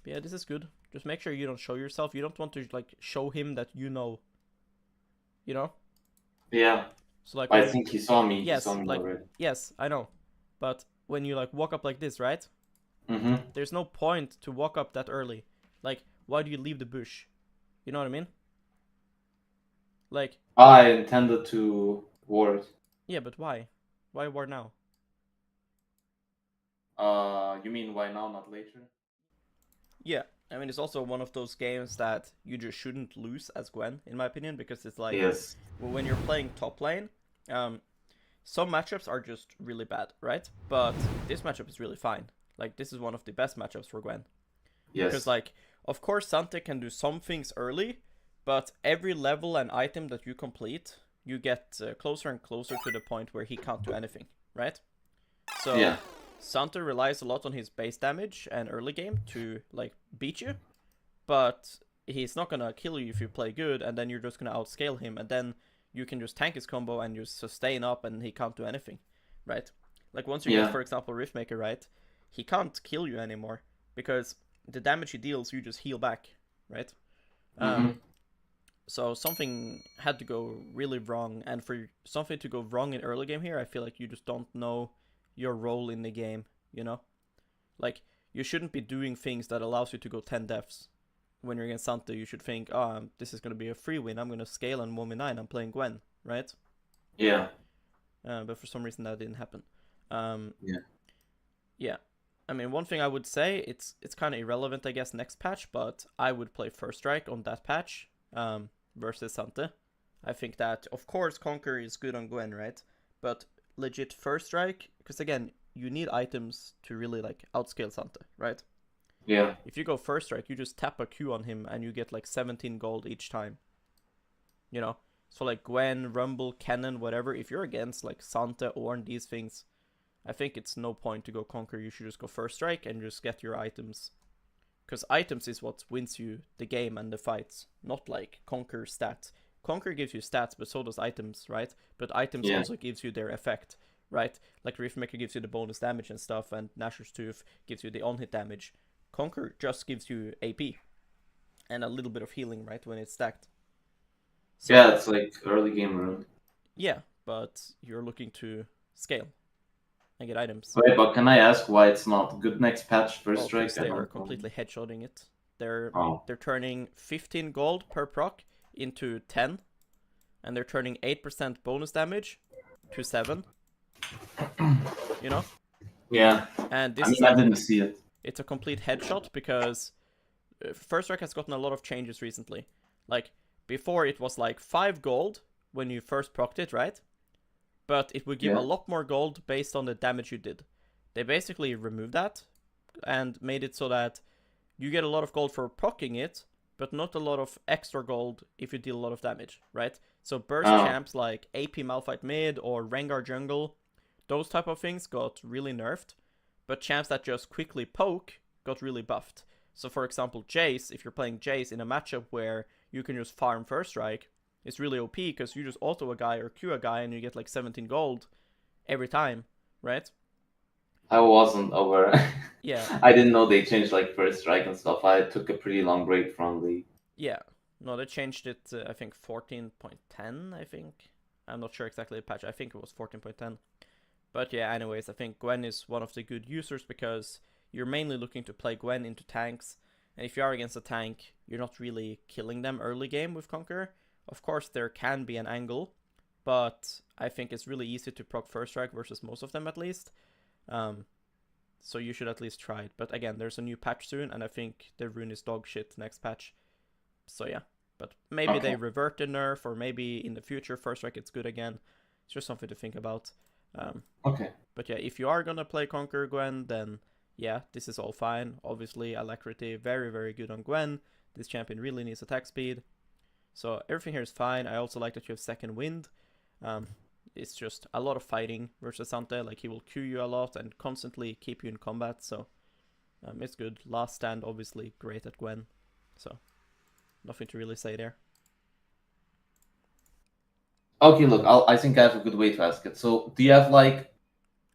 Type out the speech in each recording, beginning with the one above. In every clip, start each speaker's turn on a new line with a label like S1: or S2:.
S1: Yeah, this is good. Just make sure you don't show yourself. You don't want to like show him that you know. You know.
S2: Yeah.
S1: So like
S2: I
S1: when you,
S2: think he saw me. He saw
S1: yes,
S2: me
S1: like
S2: already.
S1: yes, I know, but when you like walk up like this, right?
S2: Mm-hmm.
S1: There's no point to walk up that early. Like, why do you leave the bush? You know what I mean? Like,
S2: I intended to ward.
S1: yeah, but why? Why war now?
S2: You mean why now, not later?
S1: Yeah, I mean it's also one of those games that you just shouldn't lose as Gwen, in my opinion, because it's like
S2: Yes.
S1: when you're playing top lane, um, some matchups are just really bad, right? But this matchup is really fine. Like this is one of the best matchups for Gwen. Because,
S2: Yes.
S1: like, of course, Sante can do some things early, but every level and item that you complete, you get closer and closer to the point where he can't do anything, right? So,
S2: Yeah.
S1: Sante relies a lot on his base damage and early game to, like, beat you, but he's not gonna kill you if you play good, and then you're just gonna outscale him, and then you can just tank his combo and just sustain up, and he can't do anything, right? Like, once you get,
S2: Yeah.
S1: for example, Riftmaker, right? He can't kill you anymore, because the damage he deals, you just heal back, right?
S2: Mm-hmm.
S1: So something had to go really wrong, and for something to go wrong in early game here, I feel like you just don't know your role in the game, you know? Like, you shouldn't be doing things that allows you to go 10 deaths. When you're against Santa, you should think, oh, this is going to be a free win, I'm going to scale on 1v9, I'm playing Gwen, right?
S2: Yeah.
S1: But for some reason that didn't happen. Um,
S2: Yeah.
S1: yeah. I mean, one thing I would say, it's kind of irrelevant, I guess, next patch, but I would play First Strike on that patch versus Sante. I think that, of course, Conquer is good on Gwen, right? But legit First Strike, because again, you need items to really like outscale Sante, right?
S2: Yeah.
S1: If you go First Strike, you just tap a Q on him and you get like 17 gold each time. You know? So like Gwen, Rumble, Cannon, whatever, if you're against like Sante, Ornn, these things, I think it's no point to go Conquer. You should just go First Strike and just get your items. Because items is what wins you the game and the fights, not like Conquer stats. Conquer gives you stats, but so does items, right? But items
S2: Yeah.
S1: also gives you their effect, right? Like Riftmaker gives you the bonus damage and stuff, and Nashor's Tooth gives you the on-hit damage. Conquer just gives you AP and a little bit of healing, right, when it's stacked.
S2: Yeah,
S1: So,
S2: it's like early game rune.
S1: yeah, but you're looking to scale and get items.
S2: Wait, but can I ask why it's not good next patch first
S1: Well, because
S2: strike? I
S1: they are
S2: don't know.
S1: completely headshotting it. They're
S2: Oh.
S1: they're turning 15 gold per proc into 10, and they're turning 8% bonus damage to 7. You know,
S2: Yeah.
S1: and
S2: I
S1: this is
S2: mean, I
S1: like
S2: didn't see it.
S1: it's a complete headshot because First Strike has gotten a lot of changes recently. Like before, it was like 5 gold when you first procced it, right? But it would give a
S2: Yeah.
S1: lot more gold based on the damage you did. They basically removed that and made it so that you get a lot of gold for proccing it, but not a lot of extra gold if you deal a lot of damage, right? So burst
S2: Oh.
S1: champs like AP Malphite mid or Rengar jungle, those type of things got really nerfed, but champs that just quickly poke got really buffed. So for example, Jace, if you're playing Jace in a matchup where you can just farm first strike, it's really OP because you just auto a guy or Q a guy and you get like 17 gold every time, right?
S2: I wasn't aware.
S1: Yeah,
S2: I didn't know they changed like first strike and stuff. I took a pretty long break from the.
S1: yeah. No, they changed it. I think 14.10. I think I'm not sure exactly the patch. I think it was 14.10. But yeah, anyways, I think Gwen is one of the good users because you're mainly looking to play Gwen into tanks, and if you are against a tank, you're not really killing them early game with Conqueror. Of course, there can be an angle, but I think it's really easy to proc first strike versus most of them at least. Um, so you should at least try it. But again, there's a new patch soon, and I think the rune is dog shit next patch. So yeah, but maybe they
S2: Okay.
S1: revert the nerf, or maybe in the future first strike it's good again. It's just something to think about. Um,
S2: Okay.
S1: but yeah, if you are gonna play Conquer Gwen, then yeah, this is all fine. Obviously, Alacrity very very good on Gwen. This champion really needs attack speed, so everything here is fine. I also like that you have second wind. Um, it's just a lot of fighting versus Sante. Like he will Q you a lot and constantly keep you in combat. So it's good. Last stand obviously great at Gwen. So nothing to really say there.
S2: Okay, look, I think I have a good way to ask it. So, do you have like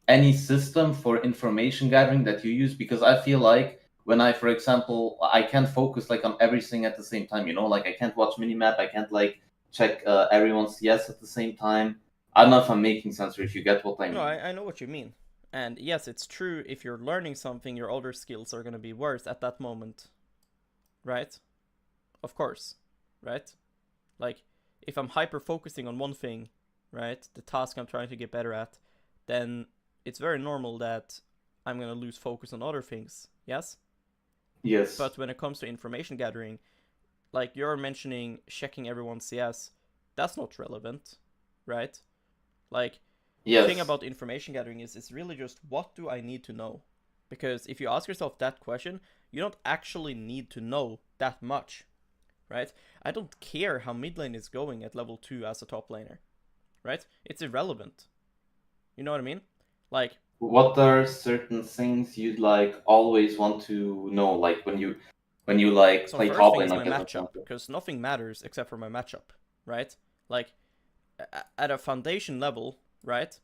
S2: any system for information gathering that you use? Because I feel like when I, for example, I can't focus like on everything at the same time. You know, like I can't watch minimap. I can't like check everyone's CS at the same time. I don't know if I'm making sense or if you get what I
S1: No,
S2: mean.
S1: I know what you mean. And yes, it's true, if you're learning something, your other skills are going to be worse at that moment, right? Of course, right? Like, if I'm hyper focusing on one thing, right, the task I'm trying to get better at, then it's very normal that I'm going to lose focus on other things, yes?
S2: Yes.
S1: But when it comes to information gathering, like you're mentioning checking everyone's CS, that's not relevant, right? Like, the thing
S2: Yes.
S1: about information gathering is it's really just what do I need to know? Because if you ask yourself that question, you don't actually need to know that much, right? I don't care how mid lane is going at level 2 as a top laner, right? It's irrelevant. You know what I mean? Like,
S2: What are certain things you'd like always want to know, like when you like
S1: so
S2: play
S1: first
S2: top
S1: thing
S2: lane,
S1: is
S2: like
S1: my
S2: as an
S1: matchup,
S2: example?
S1: because nothing matters except for my matchup, right? Like, at a foundation level, right?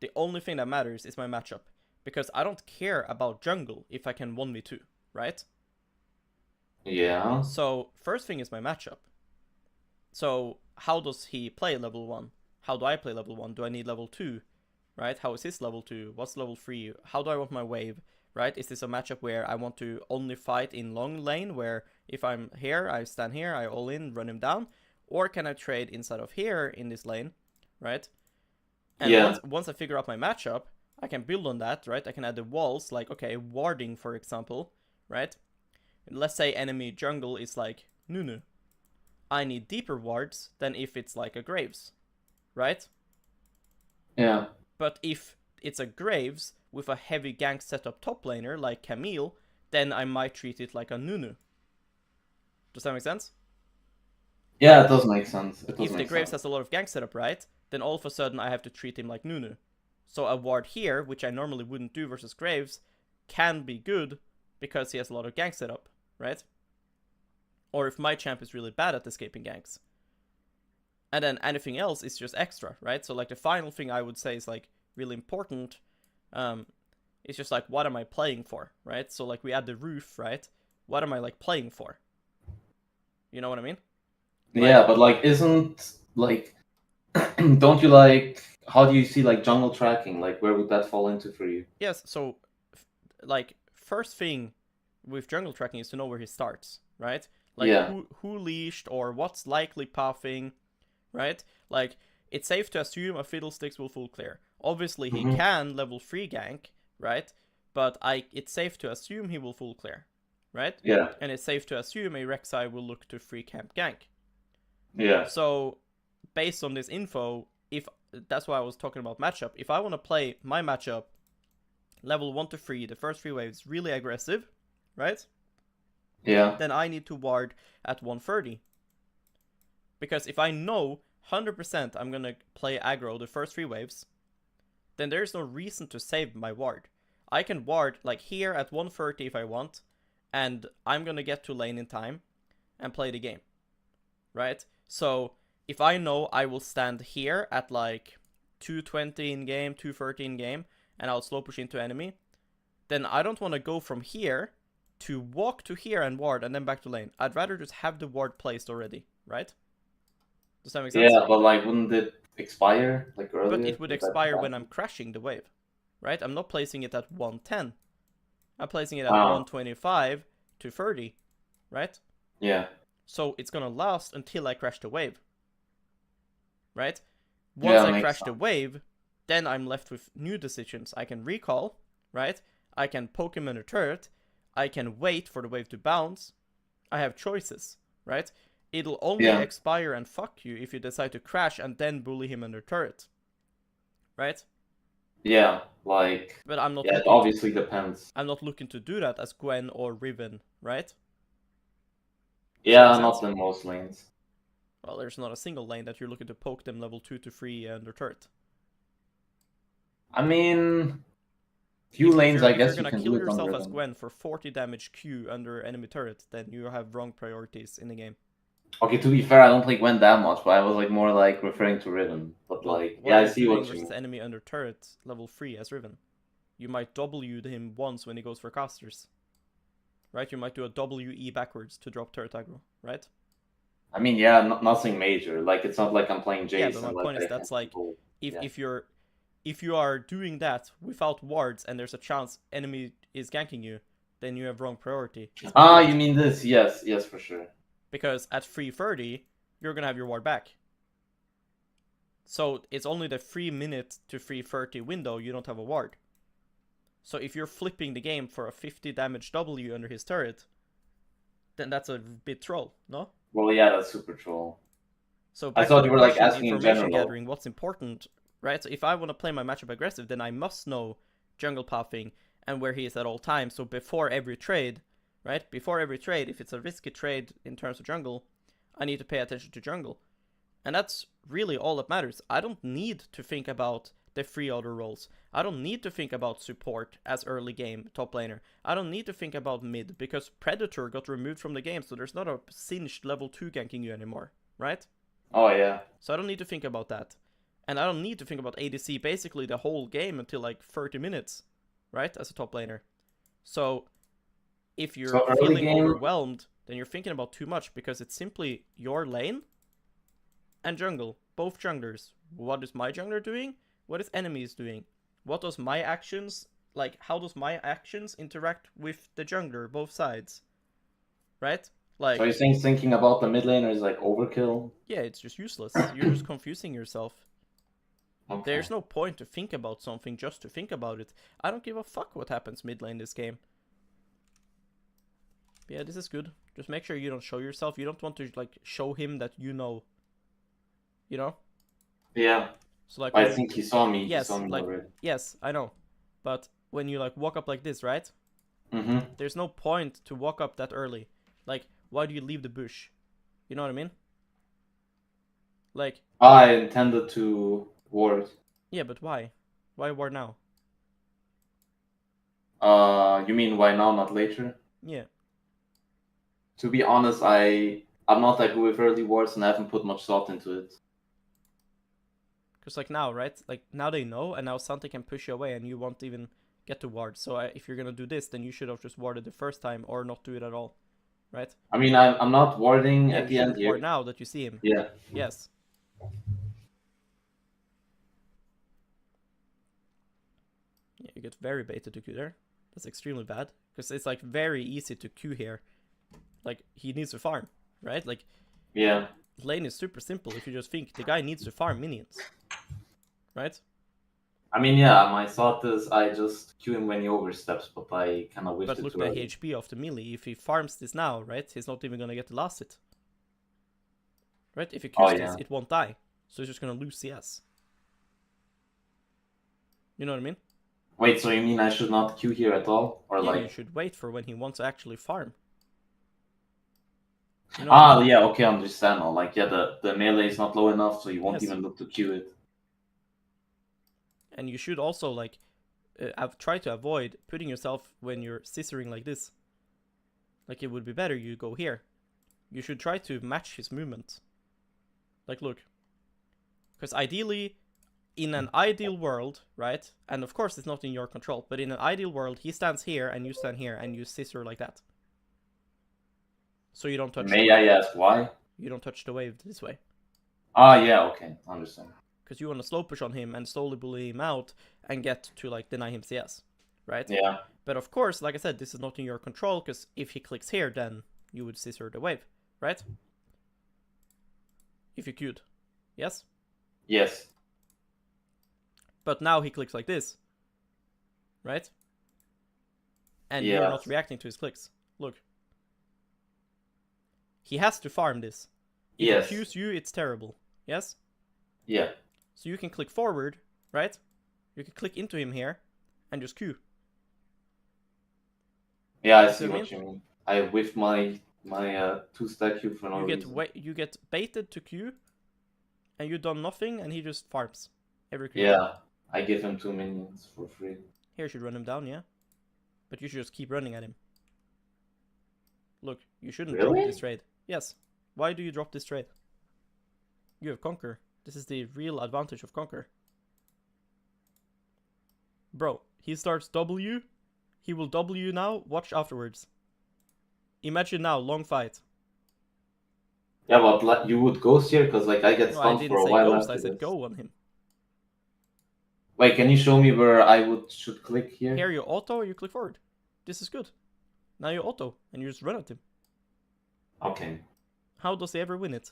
S1: The only thing that matters is my matchup. Because I don't care about jungle if I can 1v2, right?
S2: Yeah.
S1: So, first thing is my matchup. So, how does he play level 1? How do I play level 1? Do I need level 2? Right? How is his level 2? What's level 3? How do I want my wave? Right? Is this a matchup where I want to only fight in long lane, where if I'm here, I stand here, I all in, run him down? Or can I trade inside of here in this lane? Right? And
S2: Yeah.
S1: once I figure out my matchup, I can build on that, right? I can add the walls, like, okay, warding, for example, right? Let's say enemy jungle is like Nunu. I need deeper wards than if it's like a Graves, right?
S2: Yeah.
S1: But if it's a Graves with a heavy gank setup top laner like Camille, then I might treat it like a Nunu. Does that make sense?
S2: Yeah,
S1: Like,
S2: it does make sense. It does
S1: if the
S2: make
S1: Graves
S2: sense.
S1: has a lot of gank setup, right? Then all of a sudden I have to treat him like Nunu. So a ward here, which I normally wouldn't do versus Graves, can be good because he has a lot of gank setup, right? Or if my champ is really bad at escaping ganks. And then anything else is just extra, right? So like the final thing I would say is like really important. It's just like, what am I playing for, right? So like we add the roof, right? What am I like playing for? You know what I mean? Like,
S2: Yeah, but like, isn't like, don't you like? How do you see like jungle tracking? Like, where would that fall into for you?
S1: yes, so like first thing with jungle tracking is to know where he starts, right? Like
S2: Yeah.
S1: who leashed or what's likely pathing, right? Like, it's safe to assume a Fiddlesticks will full clear. Obviously he
S2: Hmm.
S1: can level 3 gank, right? But it's safe to assume he will full clear, right?
S2: Yeah.
S1: And it's safe to assume a Rek'Sai will look to free camp gank.
S2: Yeah.
S1: So based on this info, if that's why I was talking about matchup, if I want to play my matchup level 1 to 3, the first 3 waves really aggressive, right?
S2: Yeah.
S1: Then I need to ward at 130. Because if I know 100% I'm gonna play aggro the first 3 waves, then there's no reason to save my ward. I can ward like here at 130 if I want, and I'm gonna get to lane in time and play the game, right? So if I know I will stand here at like 220 in game, 230 in game, and I'll slow push into enemy, then I don't want to go from here to walk to here and ward and then back to lane. I'd rather just have the ward placed already, right? Does that make sense?
S2: Yeah, but like, wouldn't it expire like
S1: But
S2: earlier?
S1: it would
S2: Would that
S1: expire when I'm
S2: happen?
S1: crashing the wave, right? I'm not placing it at 110. I'm placing it at
S2: Ah.
S1: 125 to 30, right?
S2: Yeah.
S1: So it's gonna last until I crash the wave, right? Once
S2: Yeah,
S1: I
S2: makes
S1: crash the
S2: sense.
S1: wave, then I'm left with new decisions. I can recall, right? I can poke him under turret. I can wait for the wave to bounce. I have choices, right? It'll only
S2: Yeah.
S1: expire and fuck you if you decide to crash and then bully him under turret, right?
S2: Yeah. Like,
S1: But I'm not
S2: yeah, it
S1: looking to
S2: obviously depends.
S1: do that as Gwen or Riven, right? Does that make
S2: Yeah, not
S1: sense?
S2: in most lanes.
S1: Well, there's not a single lane that you're looking to poke them level 2 to 3 under turret.
S2: I mean, few lanes, I
S1: If you're
S2: guess you
S1: gonna
S2: can do
S1: kill
S2: it on
S1: yourself as
S2: rhythm.
S1: Gwen for 40 damage Q under enemy turret, then you have wrong priorities in the game.
S2: Okay, to be fair, I don't play Gwen that much, but I was like more like referring to rhythm. But
S1: Well,
S2: like,
S1: what
S2: yeah,
S1: are
S2: I
S1: you
S2: see
S1: doing
S2: what you
S1: versus
S2: mean.
S1: enemy under turret level 3 as Riven? You might W him once when he goes for casters. right? You might do a WE backwards to drop turret aggro, right?
S2: I mean, yeah, nothing major. Like it's not like I'm playing
S1: Yeah, but
S2: Jason.
S1: my
S2: Like
S1: point is
S2: I can
S1: that's like
S2: go.
S1: if
S2: Yeah.
S1: if you are doing that without wards and there's a chance enemy is ganking you, then you have wrong priority. Is my
S2: Ah,
S1: point.
S2: you mean this? Yes, yes, for sure.
S1: Because at 3:30, you're gonna have your ward back. So it's only the 3 minute to 3:30 window you don't have a ward. So if you're flipping the game for a 50 damage W under his turret, then that's a bit troll, no?
S2: Well, yeah, that's super troll.
S1: So
S2: I
S1: back to
S2: thought
S1: the
S2: you were like
S1: question,
S2: asking in
S1: information
S2: general.
S1: gathering, what's important, right? So if I want to play my matchup aggressive, then I must know jungle pathing and where he is at all times. So before every trade, right? Before every trade, if it's a risky trade in terms of jungle, I need to pay attention to jungle. And that's really all that matters. I don't need to think about the three other roles. I don't need to think about support as early game top laner. I don't need to think about mid because Predator got removed from the game, so there's not a singed level 2 ganking you anymore, right?
S2: Oh yeah.
S1: So I don't need to think about that. And I don't need to think about ADC basically the whole game until like 30 minutes, right? As a top laner. So if you're
S2: So early
S1: feeling
S2: game.
S1: overwhelmed, then you're thinking about too much because it's simply your lane and jungle, both junglers. What is my jungler doing? What is enemies doing? What does my actions, like, how does my actions interact with the jungler, both sides? Right? Like,
S2: So you're saying thinking about the mid laner is like overkill?
S1: yeah, it's just useless. You're just confusing yourself.
S2: Okay.
S1: There's no point to think about something just to think about it. I don't give a fuck what happens mid lane this game. But yeah, this is good. Just make sure you don't show yourself. You don't want to, like, show him that you know. You know?
S2: Yeah.
S1: So like,
S2: I think he saw me.
S1: yes,
S2: He saw me
S1: like,
S2: already.
S1: yes, I know. But when you like walk up like this, right?
S2: Mm-hmm.
S1: There's no point to walk up that early. Like, why do you leave the bush? You know what I mean? Like,
S2: I intended to ward.
S1: yeah, but why? Why war now?
S2: You mean why now, not later?
S1: Yeah.
S2: To be honest, I'm not that good with early wards and I haven't put much thought into it.
S1: Because like now, right? Like now they know, and now something can push you away, and you won't even get to ward. So if you're gonna do this, then you should have just warded the first time, or not do it at all, right?
S2: I mean, I'm not warding
S1: Yeah,
S2: at
S1: you
S2: the end
S1: shouldn't
S2: here.
S1: ward now that you see him.
S2: Yeah.
S1: Yes. Yeah, you get very baited to Q there. That's extremely bad because it's like very easy to Q here. Like he needs to farm, right? Like
S2: Yeah.
S1: lane is super simple if you just think the guy needs to farm minions, right?
S2: I mean, yeah, my thought is I just queue him when he oversteps, but I kind of whiffed
S1: But
S2: it
S1: look
S2: too
S1: at
S2: early.
S1: the HP of the melee. If he farms this now, right, he's not even gonna get the last hit. Right? If he Qs this,
S2: yeah.
S1: it won't die. So he's just gonna lose CS. You know what I mean?
S2: Wait, so you mean I should not queue here at all? Or
S1: Yeah,
S2: like...
S1: you should wait for when he wants to actually farm. You know what I mean?
S2: yeah, okay, I understand now. Like, yeah, the melee is not low enough, so you won't
S1: Yes.
S2: even look to queue it.
S1: And you should also, like, try to avoid putting yourself when you're scissoring like this. Like, it would be better you go here. You should try to match his movement. Like, look. Because ideally, in an ideal world, right? And of course it's not in your control, but in an ideal world, he stands here and you stand here and you scissor like that. So you don't touch the
S2: May
S1: wave.
S2: I ask why?
S1: You don't touch the wave this way.
S2: Yeah, okay, understand.
S1: Because you want to slow push on him and slowly bully him out and get to, like, deny him CS, right?
S2: Yeah.
S1: But of course, like I said, this is not in your control, because if he clicks here, then you would scissor the wave, right? If you queued. Yes?
S2: Yes.
S1: But now he clicks like this, right? And you're not reacting to his clicks. Look. He has to farm this. If
S2: Yes.
S1: he queues you, it's terrible. Yes?
S2: Yeah.
S1: So you can click forward, right? You can click into him here and just queue.
S2: Yeah, I
S1: You
S2: see
S1: what I
S2: what you mean. I whiffed my two-stack queue for no reason.
S1: You get baited to queue, and you done nothing, and he just farms every queue.
S2: Yeah, I give him 2 minions for free.
S1: Here you should run him down, yeah? But you should just keep running at him. Look, you shouldn't drop this trade. Yes. Why do you drop this trade? You have Conquer. This is the real advantage of Conquer. Bro, he starts W. He will W now. Watch afterwards. Imagine now, long fight.
S2: Yeah, but like, you would ghost here because like I get
S1: No, I
S2: stunned
S1: didn't
S2: for a
S1: say
S2: while
S1: ghost, I
S2: after
S1: said
S2: this.
S1: go on him.
S2: Wait, can you show me where I should click here?
S1: Here you auto, you click forward. This is good. Now you auto, and you just run at him.
S2: Okay.
S1: How does he ever win it?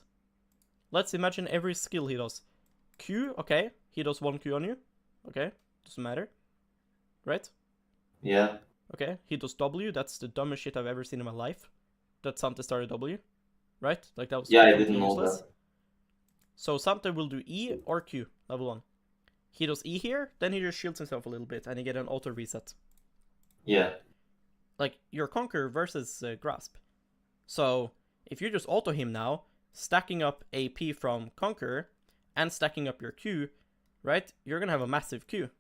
S1: Let's imagine every skill he does. Q, okay, he does 1 Q on you. Okay, doesn't matter. Right?
S2: Yeah.
S1: Okay, he does W, that's the dumbest shit I've ever seen in my life. That Sante started W. Right? Like that was
S2: Yeah, I
S1: completely
S2: didn't know
S1: useless.
S2: that.
S1: So Sante will do E or Q, level 1. He does E here, then he just shields himself a little bit and he get an auto reset.
S2: Yeah.
S1: Like, your Conquer versus Grasp. So, if you just auto him now, stacking up AP from Conquer and stacking up your Q, right, you're gonna have a massive Q.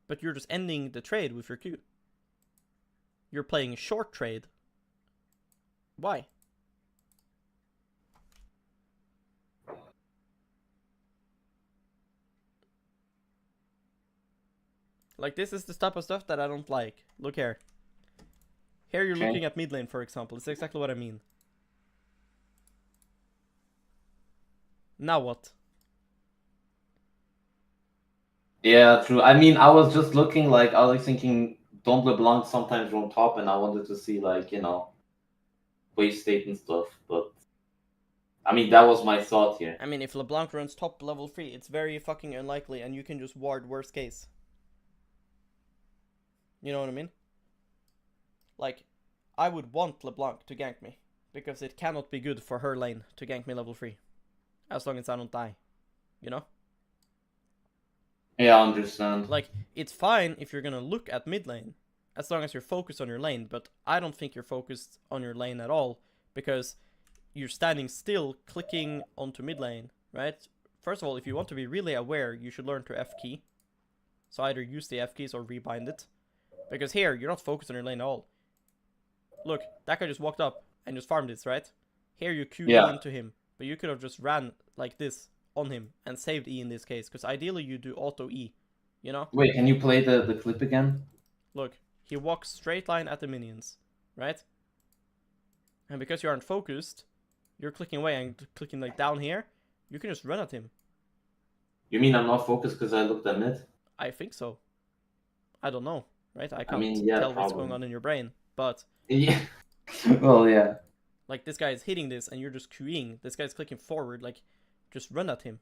S1: But you're just ending the trade with your Q. You're playing a short trade. Why? Like, this is the type of stuff that I don't like. Look here. Here you're
S2: Okay.
S1: looking at mid lane, for example. It's exactly what I mean. Now what?
S2: Yeah, true. I mean, I was just looking like I was thinking Don't LeBlanc sometimes roam top, and I wanted to see like wave state and stuff. But I mean, that was my thought here.
S1: I mean, if LeBlanc runs top level 3, it's very fucking unlikely, and you can just ward worst case. You know what I mean? Like, I would want LeBlanc to gank me, because it cannot be good for her lane to gank me level 3. As long as I don't die. You know?
S2: Yeah, I understand.
S1: Like, it's fine if you're gonna look at mid lane, as long as you're focused on your lane, but I don't think you're focused on your lane at all, because you're standing still, clicking onto mid lane, right? First of all, if you want to be really aware, you should learn to F key. So either use the F keys or rebind it. Because here, you're not focused on your lane at all. Look, that guy just walked up and just farmed this, right? Here you Q E into him, but you could have just ran like this on him and saved E in this case, because ideally you do auto E, you know?
S2: Wait, can you play the clip again?
S1: Look, he walks straight line at the minions, right? And because you aren't focused, you're clicking away and clicking like down here, you can just run at him.
S2: You mean I'm not focused because I looked at mid?
S1: I think so. I don't know, right? I can't
S2: mean, yeah,
S1: tell what's
S2: probably.
S1: going on in your brain, but
S2: Yeah. Well, yeah.
S1: like this guy is hitting this and you're just QEing. This guy's clicking forward, like just run at him.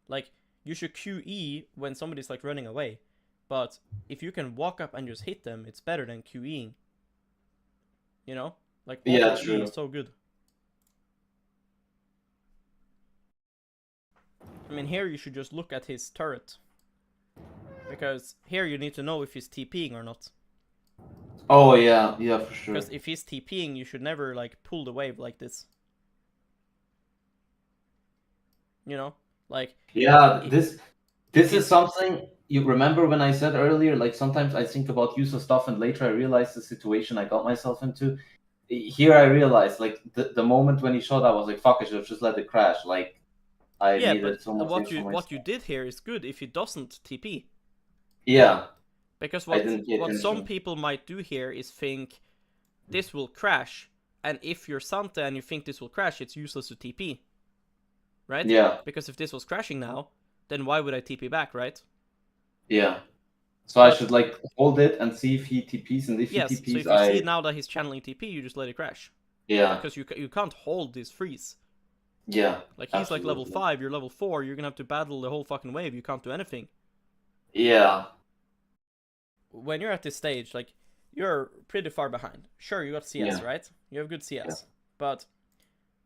S1: Like you should QE when somebody's like running away. But if you can walk up and just hit them, it's better than QEing. You know? Like
S2: Yeah,
S1: auto
S2: true.
S1: E is so good. I mean, here you should just look at his turret. Because here you need to know if he's TPing or not.
S2: Oh, yeah, yeah, for sure.
S1: Because if he's TPing, you should never, like, pull the wave like this. You know? Like...
S2: Yeah, this is something... You remember when I said earlier, like, sometimes I think about use of stuff and later I realize the situation I got myself into. Here I realized, like, the moment when he shot, I was like, fuck, I should have just let it crash. Like, I
S1: Yeah,
S2: made
S1: but
S2: it so much
S1: what
S2: easier for
S1: you
S2: myself.
S1: did here is good if he doesn't TP.
S2: Yeah.
S1: Because
S2: I didn't pay
S1: what some
S2: attention.
S1: people might do here is think this will crash, and if you're Santa and you think this will crash, it's useless to TP. Right?
S2: Yeah.
S1: Because if this was crashing now, then why would I TP back, right?
S2: Yeah. So I should like hold it and see if he TPs, and if he
S1: Yes, so
S2: TPs,
S1: if you see now that he's channeling TP, you just let it crash.
S2: Yeah.
S1: Because you can't hold this freeze.
S2: Yeah.
S1: Like, he's
S2: absolutely.
S1: like level 5, you're level 4, you're gonna have to battle the whole fucking wave, you can't do anything.
S2: Yeah.
S1: When you're at this stage, like, you're pretty far behind. Sure, you got CS,
S2: Yeah.
S1: right? You have good CS.
S2: Yeah.
S1: But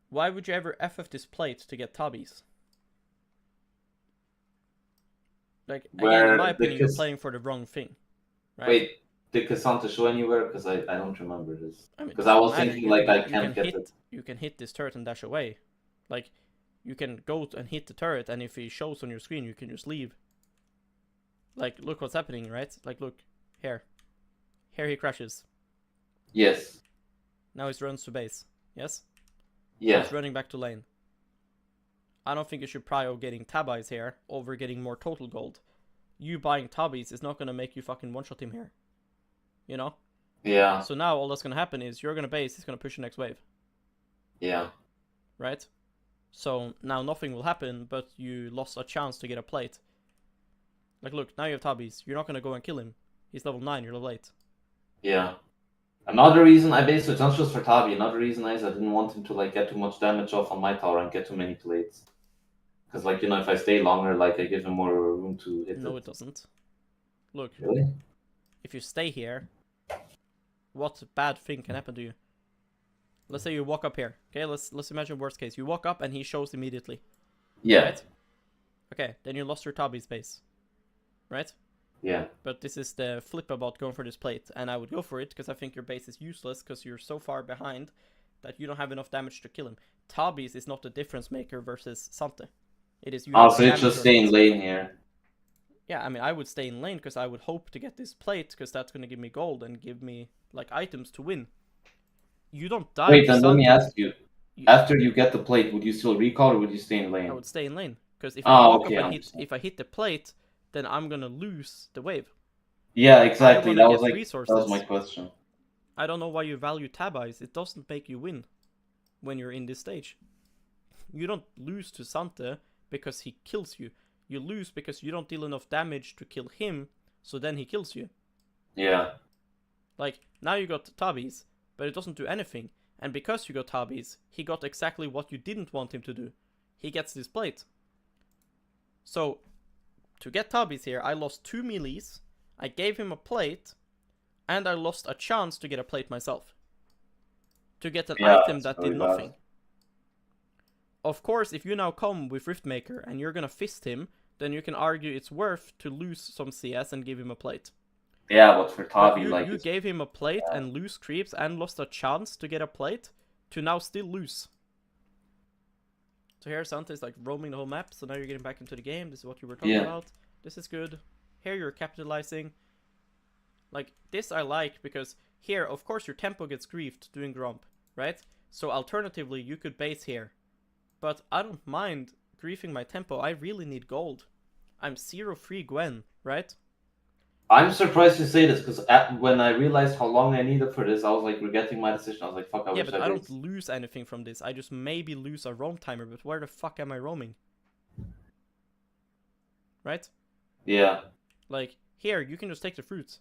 S1: why would you ever FF this plate to get Tabbies? Like, again, in my opinion, you're playing for the wrong thing. Right?
S2: Wait, did Cassandra show anywhere? Because I don't remember this.
S1: I mean,
S2: Because I was
S1: matter.
S2: thinking like I can't get it.
S1: You can hit this turret and dash away. Like, you can go and hit the turret, and if he shows on your screen, you can just leave. Like, look what's happening, right? Like, look. Here. Here he crashes.
S2: Yes.
S1: Now he runs to base. Yes?
S2: Yeah.
S1: So he's running back to lane. I don't think you should prio getting Tabbies here over getting more total gold. You buying Tabbies is not gonna make you fucking one-shot him here. You know?
S2: Yeah.
S1: So now all that's gonna happen is you're gonna base, he's gonna push the next wave.
S2: Yeah.
S1: Right? So now nothing will happen, but you lost a chance to get a plate. Like, look, now you have Tabis. You're not gonna go and kill him. He's level 9, you're level 8.
S2: Yeah. Another reason I based it not just for Tabi, another reason is I didn't want him to like get too much damage off on my tower and get too many plates. Because like, you know, if I stay longer, like I give him more room to hit
S1: No,
S2: it.
S1: it doesn't. Look,
S2: Really?
S1: if you stay here, what bad thing can happen to you? Let's say you walk up here. Okay, let's imagine worst case. You walk up and he shows immediately.
S2: Yeah.
S1: Right? Okay, then you lost your Tabi space. Right?
S2: Yeah.
S1: But this is the flip about going for this plate, and I would go for it because I think your base is useless because you're so far behind that you don't have enough damage to kill him. Tabis is not the difference maker versus Sante. It is you
S2: Oh,
S1: have
S2: so it's
S1: damage
S2: just
S1: or
S2: stay in
S1: not.
S2: lane here.
S1: Yeah, I mean, I would stay in lane because I would hope to get this plate because that's going to give me gold and give me, like, items to win. You don't die
S2: Wait,
S1: to
S2: then let me
S1: Sante.
S2: ask you. After you get the plate, would you still recall or would you stay in lane?
S1: I would stay in lane because if I
S2: Oh,
S1: walk
S2: okay,
S1: up
S2: I
S1: and
S2: understand.
S1: if I hit the plate, then I'm going to lose the wave.
S2: Yeah,
S1: I
S2: exactly.
S1: want to
S2: That was
S1: get
S2: like that was my
S1: resources.
S2: question.
S1: I don't know why you value Tabis. It doesn't make you win when you're in this stage. You don't lose to Sante because he kills you. You lose because you don't deal enough damage to kill him, so then he kills you.
S2: Yeah.
S1: Like, now you got Tabis, but it doesn't do anything. And because you got Tabis, he got exactly what you didn't want him to do. He gets this plate. So, to get Tabis here, I lost 2 melees, I gave him a plate, and I lost a chance to get a plate myself. To get an
S2: Yeah,
S1: item
S2: that's
S1: that
S2: really
S1: did
S2: bad.
S1: nothing. Of course, if you now come with Riftmaker and you're gonna fist him, then you can argue it's worth to lose some CS and give him a plate.
S2: Yeah, but for
S1: But
S2: Tabi, like
S1: you
S2: it's
S1: gave him a plate
S2: yeah.
S1: and lose creeps and lost a chance to get a plate to now still lose. So here Santa is like roaming the whole map, so now you're getting back into the game. This is what you were talking about. This is good. Here you're capitalizing. Like, this I like because here, of course, your tempo gets griefed doing Gromp, right? So alternatively, you could base here. But I don't mind griefing my tempo. I really need gold. I'm 0-3 Gwen, right?
S2: I'm surprised you say this because when I realized how long I needed for this, I was like regretting my decision. I was like, "Fuck, I
S1: Yeah,
S2: wish
S1: but
S2: I
S1: I don't
S2: based."
S1: lose anything from this. I just maybe lose a roam timer, but where the fuck am I roaming? Right?
S2: Yeah.
S1: Like, here, you can just take the fruits.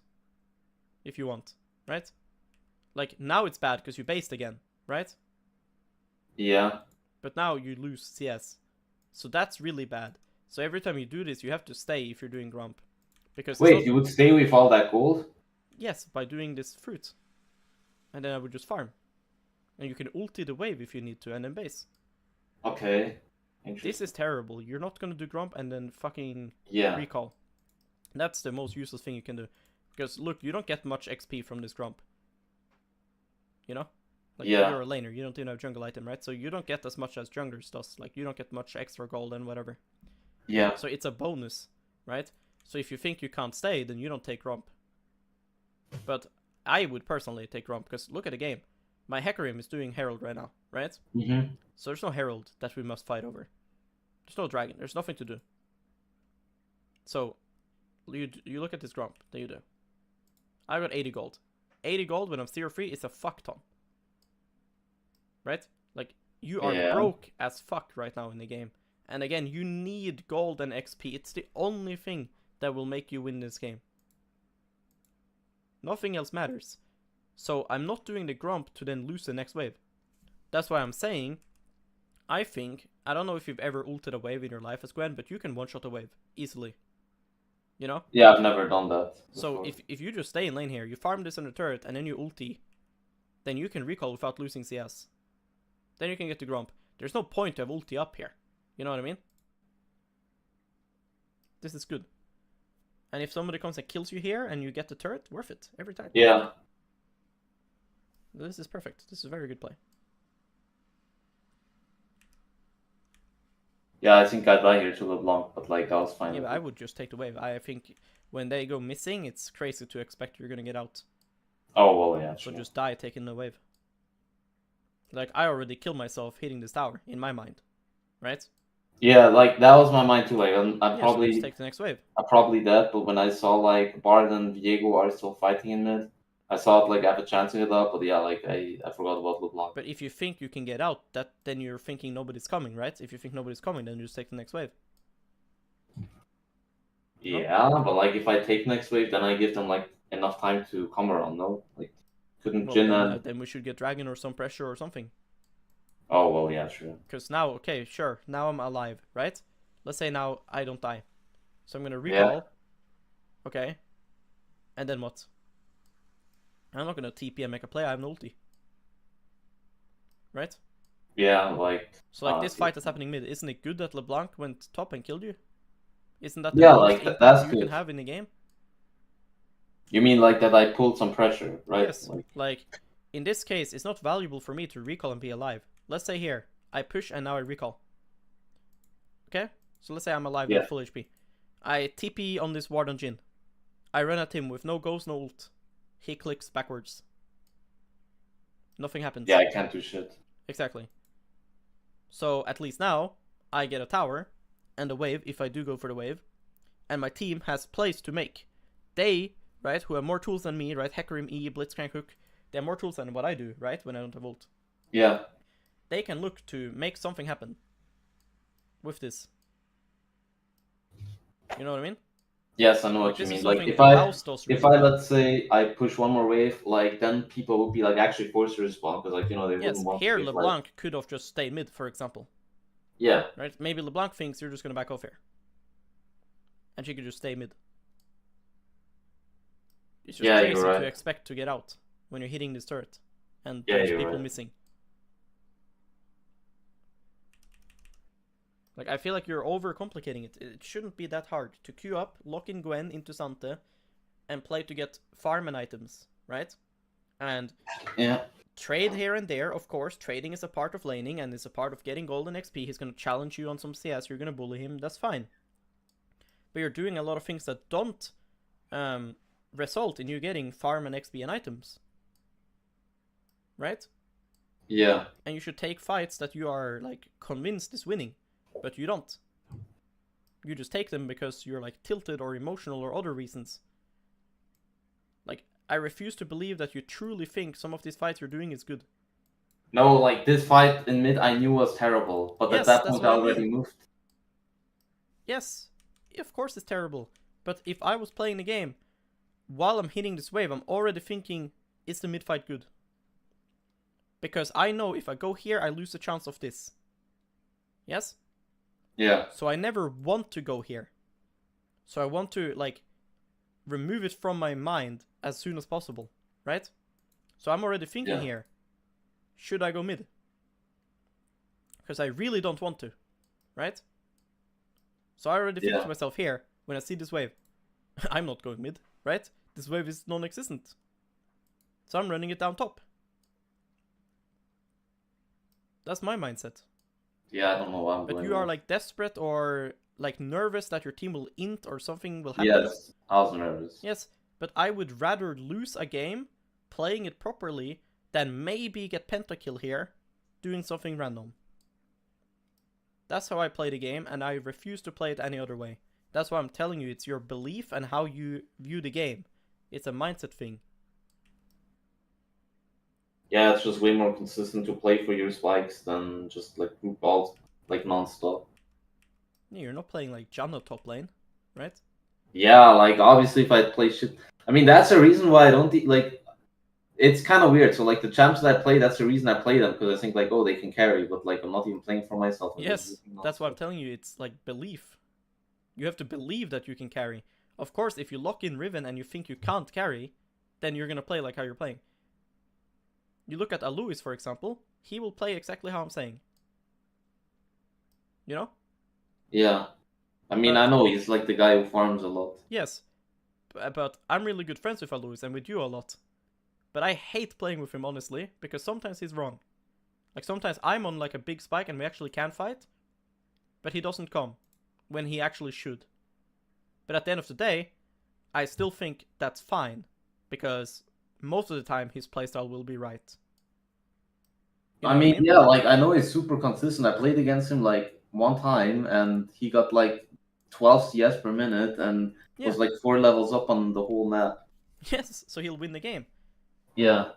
S1: If you want, right? Like, now it's bad because you based again, right?
S2: Yeah.
S1: But now you lose CS. So that's really bad. So every time you do this, you have to stay if you're doing Grump. Because it's
S2: Wait,
S1: not...
S2: you would stay with all that gold?
S1: Yes, by doing this fruit. And then I would just farm. And you can ulti the wave if you need to, and then base.
S2: Okay.
S1: This is terrible. You're not gonna do Grump and then fucking recall. That's the most useless thing you can do. Because, look, you don't get much XP from this Grump. You know? Like, you're a laner, you don't even have jungle item, right? So you don't get as much as junglers does. Like, you don't get much extra gold and whatever.
S2: Yeah.
S1: So it's a bonus, right? So if you think you can't stay, then you don't take Grump. But I would personally take Grump, because look at the game. My Hecarim is doing Herald right now, right?
S2: Mm-hmm.
S1: So there's no Herald that we must fight over. There's no dragon, there's nothing to do. So, you look at this Grump, that you do. I got 80 gold. 80 gold when I'm 0-3 is a fuck ton. Right? Like, you are broke as fuck right now in the game. And again, you need gold and XP. It's the only thing that will make you win this game. Nothing else matters. So I'm not doing the Grump to then lose the next wave. That's why I'm saying, I don't know if you've ever ulted a wave in your life as Gwen, but you can one-shot a wave easily. You know?
S2: Yeah, I've never done that before.
S1: So if you just stay in lane here, you farm this on the turret, and then you ulti, then you can recall without losing CS. Then you can get the Grump. There's no point to have ulti up here. You know what I mean? This is good. And if somebody comes and kills you here and you get the turret, worth it every time.
S2: Yeah.
S1: This is perfect. This is a very good play.
S2: Yeah, I think I die here to LeBlanc, but like I was fine.
S1: Yeah, but I would just take the wave. I think when they go missing, it's crazy to expect you're gonna get out.
S2: Oh, well, yeah.
S1: So just die taking the wave. Like, I already killed myself hitting this tower, in my mind. Right?
S2: Yeah, like, that was my mind too. Like, I probably...
S1: So just take the next wave.
S2: I probably dead, but when I saw, like, Bard and Viego are still fighting in mid, I saw it like I have a chance in it up, but yeah, like I forgot about LeBlanc.
S1: But if you think you can get out, then you're thinking nobody's coming, right? If you think nobody's coming, then you just take the next wave.
S2: Yeah, but like if I take next wave, then I give them like enough time to come around. No, like couldn't
S1: Well,
S2: Jin and
S1: then we should get dragon or some pressure or something.
S2: oh well, yeah, sure.
S1: Because now, okay, sure, now I'm alive, right? Let's say now I don't die, so I'm gonna
S2: Yeah.
S1: recall. Okay, and then what? I'm not gonna TP and make a play. I have an ulti, right?
S2: Yeah, like
S1: So like this fight that's happening mid, isn't it good that LeBlanc went top and killed you? Isn't that the
S2: yeah,
S1: most
S2: like
S1: impact
S2: that's
S1: you
S2: good.
S1: can have in the game?
S2: You mean like that I pulled some pressure, right?
S1: Yes. Like in this case, it's not valuable for me to recall and be alive. Let's say here I push and now I recall. Okay, so let's say I'm alive at full HP. I TP on this ward on Jin. I run at him with no ghost, no ult. He clicks backwards. Nothing happens.
S2: Yeah, I can't do shit.
S1: Exactly. So at least now I get a tower and a wave if I do go for the wave, and my team has plays to make. They, right, who have more tools than me, right, Hecarim, E, Blitzcrank, Hook, they have more tools than what I do, right, when I don't have ult.
S2: Yeah.
S1: They can look to make something happen with this. You know what I mean?
S2: Yes, I know what you mean. Like if I let's say I push one more wave, like then people would be like actually forced to respawn because like they wouldn't want.
S1: Here
S2: to
S1: LeBlanc could have just stayed mid, for example.
S2: Yeah.
S1: Right. Maybe LeBlanc thinks you're just gonna back off here, and she could just stay mid. It's just crazy to expect to get out when you're hitting this turret, and there's people missing. Like, I feel like you're overcomplicating it. It shouldn't be that hard to queue up, lock in Gwen into Sante, and play to get farm and items, right? And trade here and there, of course. Trading is a part of laning and is a part of getting golden XP. He's going to challenge you on some CS. You're going to bully him. That's fine. But you're doing a lot of things that don't result in you getting farm and XP and items. Right?
S2: Yeah.
S1: And you should take fights that you are, like, convinced is winning. But you don't. You just take them because you're like tilted or emotional or other reasons. Like, I refuse to believe that you truly think some of these fights you're doing is good.
S2: No, like this fight in mid I knew was terrible, but at that point I already moved.
S1: Yes, of course it's terrible. But if I was playing the game, while I'm hitting this wave, I'm already thinking, is the mid fight good? Because I know if I go here, I lose the chance of this. Yes?
S2: Yeah.
S1: So I never want to go here. So I want to, like, remove it from my mind as soon as possible, right? So I'm already thinking here, should I go mid? Because I really don't want to, right? So I already think to myself here, when I see this wave, I'm not going mid, right? This wave is non-existent. So I'm running it down top. That's my mindset.
S2: Yeah, I don't know why.
S1: But you are like desperate or like nervous that your team will int or something will happen.
S2: Yes, I was nervous.
S1: Yes, but I would rather lose a game playing it properly than maybe get pentakill here doing something random. That's how I play the game, and I refuse to play it any other way. That's why I'm telling you, it's your belief and how you view the game. It's a mindset thing.
S2: Yeah, it's just way more consistent to play for your spikes than just like group balls, like non-stop.
S1: Yeah, you're not playing like Janna top lane, right?
S2: Yeah, like obviously if I play shit, I mean that's the reason why I don't like. It's kind of weird. So like the champs that I play, that's the reason I play them because I think like, oh, they can carry, but like I'm not even playing for myself.
S1: Yes, that's why I'm telling you. It's like belief. You have to believe that you can carry. Of course, if you lock in Riven and you think you can't carry, then you're gonna play like how you're playing. You look at Alois, for example, he will play exactly how I'm saying. You know?
S2: Yeah. I mean, I know he's like the guy who farms a lot.
S1: Yes. But I'm really good friends with Alois and with you a lot. But I hate playing with him, honestly, because sometimes he's wrong. Like, sometimes I'm on like a big spike and we actually can fight, but he doesn't come when he actually should. But at the end of the day, I still think that's fine, because most of the time his playstyle will be right.
S2: You know I mean, yeah, like I know he's super consistent. I played against him like one time and he got like 12 CS per minute and was like 4 levels up on the whole map.
S1: Yes, so he'll win the game.
S2: Yeah,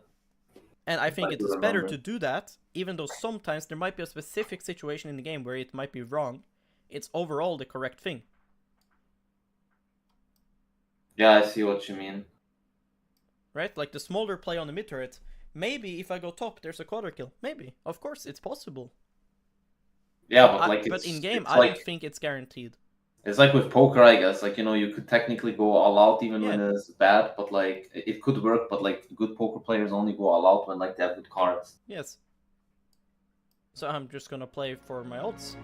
S1: And I think
S2: I
S1: it
S2: do
S1: is better
S2: remember.
S1: to do that, even though sometimes there might be a specific situation in the game where it might be wrong. It's overall the correct thing.
S2: Yeah, I see what you mean.
S1: Right? Like the smaller play on the mid turret. Maybe if I go top, there's a quarter kill. Maybe. Of course, it's possible.
S2: Yeah,
S1: But
S2: but like
S1: but in game,
S2: it's
S1: I don't
S2: like
S1: think it's guaranteed.
S2: it's like with poker, I guess. Like, you know, you could technically go all out even
S1: Yeah.
S2: when it's bad, but like it could work. But like good poker players only go all out when like they have good cards.
S1: Yes. So I'm just gonna play for my odds.